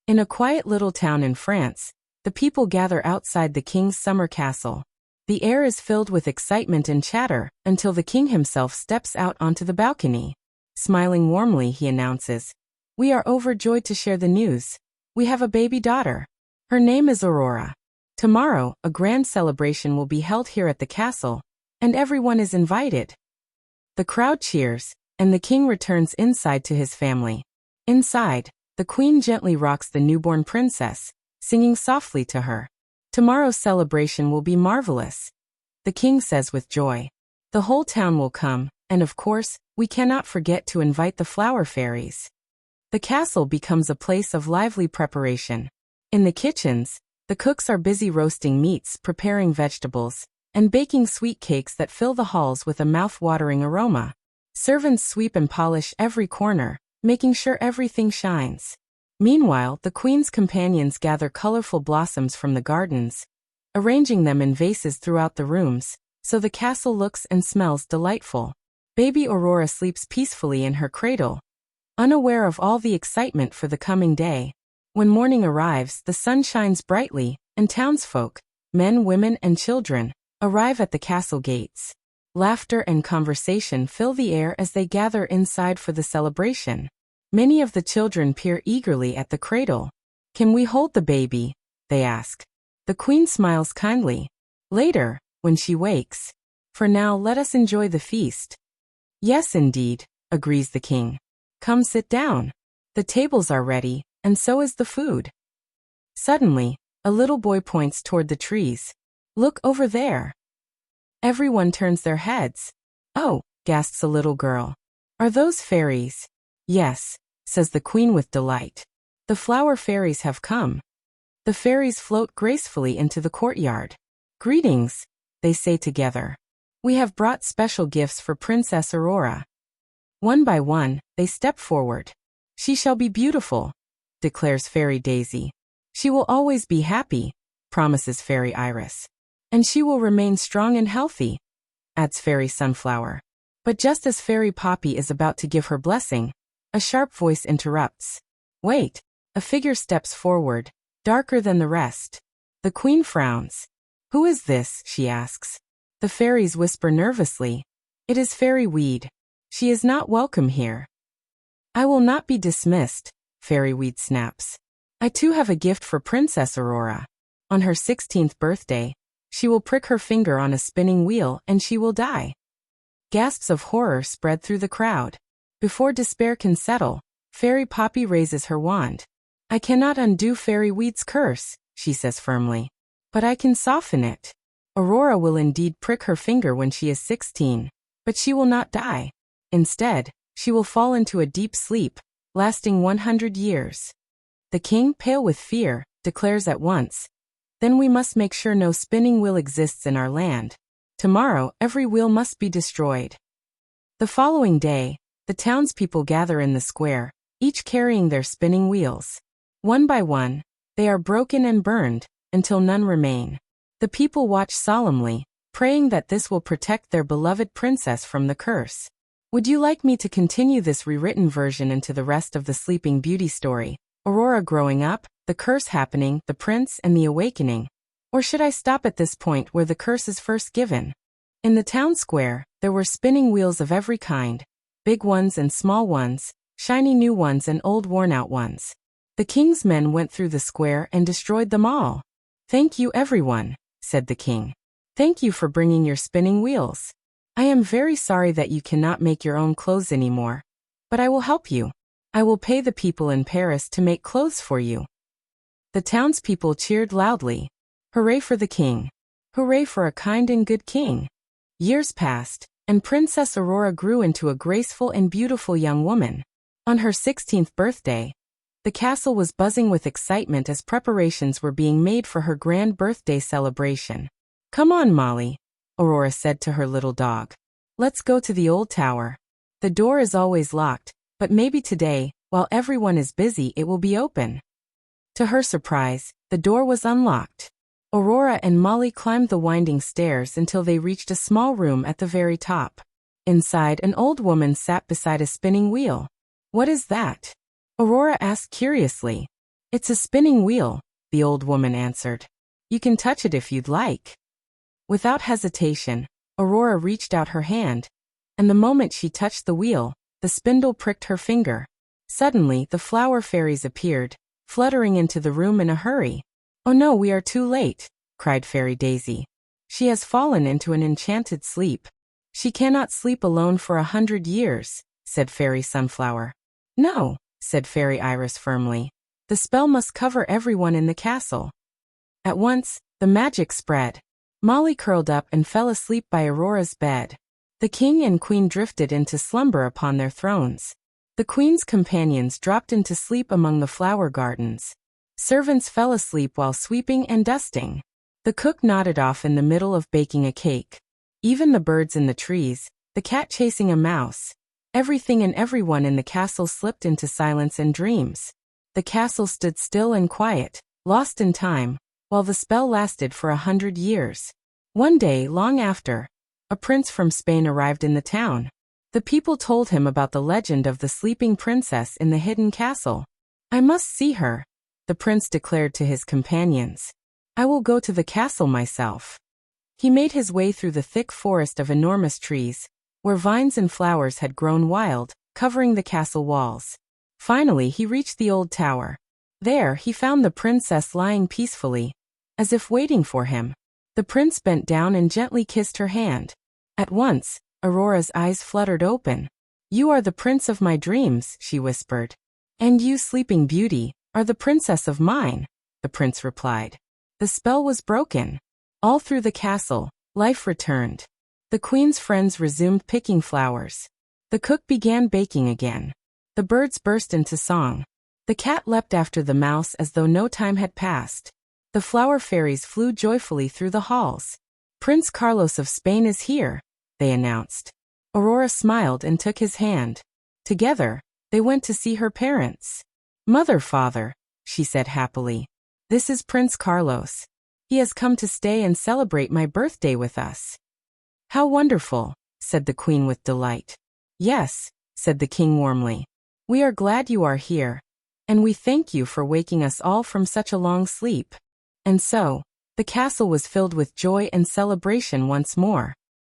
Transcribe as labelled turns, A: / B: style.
A: In a quiet little town in France, the people gather outside the king's summer castle. The air is filled with excitement and chatter until the king himself steps out onto the balcony. Smiling warmly, he announces, "We are overjoyed to share the news. We have a baby daughter. Her name is Aurora. Tomorrow, a grand celebration will be held here at the castle, and everyone is invited." The crowd cheers, and the king returns inside to his family. Inside, the queen gently rocks the newborn princess, singing softly to her. "Tomorrow's celebration will be marvelous," the king says with joy. "The whole town will come, and of course, we cannot forget to invite the flower fairies." The castle becomes a place of lively preparation. In the kitchens, the cooks are busy roasting meats, preparing vegetables, and baking sweet cakes that fill the halls with a mouth-watering aroma. Servants sweep and polish every corner, making sure everything shines. Meanwhile, the queen's companions gather colorful blossoms from the gardens, arranging them in vases throughout the rooms, so the castle looks and smells delightful. Baby Aurora sleeps peacefully in her cradle, unaware of all the excitement for the coming day. When morning arrives, the sun shines brightly, and townsfolk, men, women, and children, arrive at the castle gates. Laughter and conversation fill the air as they gather inside for the celebration. Many of the children peer eagerly at the cradle. "Can we hold the baby?" they ask. The queen smiles kindly. "Later, when she wakes. For now, let us enjoy the feast." "Yes, indeed," agrees the king. "Come sit down. The tables are ready, and so is the food." Suddenly, a little boy points toward the trees. "Look over there." Everyone turns their heads. "Oh," gasps a little girl. "Are those fairies?" "Yes," says the queen with delight. "The flower fairies have come." The fairies float gracefully into the courtyard. "Greetings," they say together. "We have brought special gifts for Princess Aurora." One by one, they step forward. "She shall be beautiful," declares Fairy Daisy. "She will always be happy," promises Fairy Iris. "And she will remain strong and healthy," adds Fairy Sunflower. But just as Fairy Poppy is about to give her blessing, a sharp voice interrupts. "Wait!" A figure steps forward, darker than the rest. The queen frowns. "Who is this?" she asks. The fairies whisper nervously. "It is Fairy Weed. She is not welcome here." "I will not be dismissed," Fairy Weed snaps. "I too have a gift for Princess Aurora. On her 16th birthday, she will prick her finger on a spinning wheel and she will die." Gasps of horror spread through the crowd. Before despair can settle, Fairy Poppy raises her wand. "I cannot undo Fairy Weed's curse," she says firmly. "But I can soften it. Aurora will indeed prick her finger when she is 16, but she will not die. Instead, she will fall into a deep sleep, lasting 100 years. The king, pale with fear, declares at once, "Then we must make sure no spinning wheel exists in our land. Tomorrow, every wheel must be destroyed." The following day, the townspeople gather in the square, each carrying their spinning wheels. One by one, they are broken and burned, until none remain. The people watch solemnly, praying that this will protect their beloved princess from the curse. Would you like me to continue this rewritten version into the rest of the Sleeping Beauty story? Aurora growing up, the curse happening, the prince, and the awakening? Or should I stop at this point where the curse is first given? In the town square, there were spinning wheels of every kind, big ones and small ones, shiny new ones and old worn-out ones. The king's men went through the square and destroyed them all. "Thank you, everyone," said the king. "Thank you for bringing your spinning wheels. I am very sorry that you cannot make your own clothes anymore, but I will help you. I will pay the people in Paris to make clothes for you." The townspeople cheered loudly. Hooray for the king! Hooray for a kind and good king! Years passed, and Princess Aurora grew into a graceful and beautiful young woman. On her 16th birthday, the castle was buzzing with excitement as preparations were being made for her grand birthday celebration. "Come on, Molly," Aurora said to her little dog. "Let's go to the old tower. The door is always locked, but maybe today, while everyone is busy, it will be open." To her surprise, the door was unlocked. Aurora and Molly climbed the winding stairs until they reached a small room at the very top. Inside, an old woman sat beside a spinning wheel. "What is that?" Aurora asked curiously. It's a spinning wheel, the old woman answered. You can touch it if you'd like. Without hesitation, Aurora reached out her hand, and the moment she touched the wheel, the spindle pricked her finger. Suddenly, the flower fairies appeared, fluttering into the room in a hurry. "Oh no, we are too late," cried Fairy Daisy. "She has fallen into an enchanted sleep." "She cannot sleep alone for 100 years, said Fairy Sunflower. "No," said Fairy Iris firmly. "The spell must cover everyone in the castle." At once, the magic spread. Molly curled up and fell asleep by Aurora's bed. The king and queen drifted into slumber upon their thrones. The queen's companions dropped into sleep among the flower gardens. Servants fell asleep while sweeping and dusting. The cook nodded off in the middle of baking a cake. Even the birds in the trees, the cat chasing a mouse, everything and everyone in the castle slipped into silence and dreams. The castle stood still and quiet, lost in time, while the spell lasted for 100 years. One day, long after, a prince from Spain arrived in the town. The people told him about the legend of the sleeping princess in the hidden castle. "I must see her," the prince declared to his companions. "I will go to the castle myself." He made his way through the thick forest of enormous trees, where vines and flowers had grown wild, covering the castle walls. Finally, he reached the old tower. There, he found the princess lying peacefully, as if waiting for him. The prince bent down and gently kissed her hand. At once, Aurora's eyes fluttered open. "You are the prince of my dreams," she whispered. "And you, Sleeping Beauty, are the princess of mine," the prince replied. The spell was broken. All through the castle, life returned. The queen's friends resumed picking flowers. The cook began baking again. The birds burst into song. The cat leapt after the mouse as though no time had passed. The flower fairies flew joyfully through the halls. "Prince Carlos of Spain is here," they announced. Aurora smiled and took his hand. Together, they went to see her parents. "Mother, father," she said happily. "This is Prince Carlos. He has come to stay and celebrate my birthday with us." "How wonderful," said the queen with delight. "Yes," said the king warmly. "We are glad you are here, and we thank you for waking us all from such a long sleep." And so, the castle was filled with joy and celebration once more.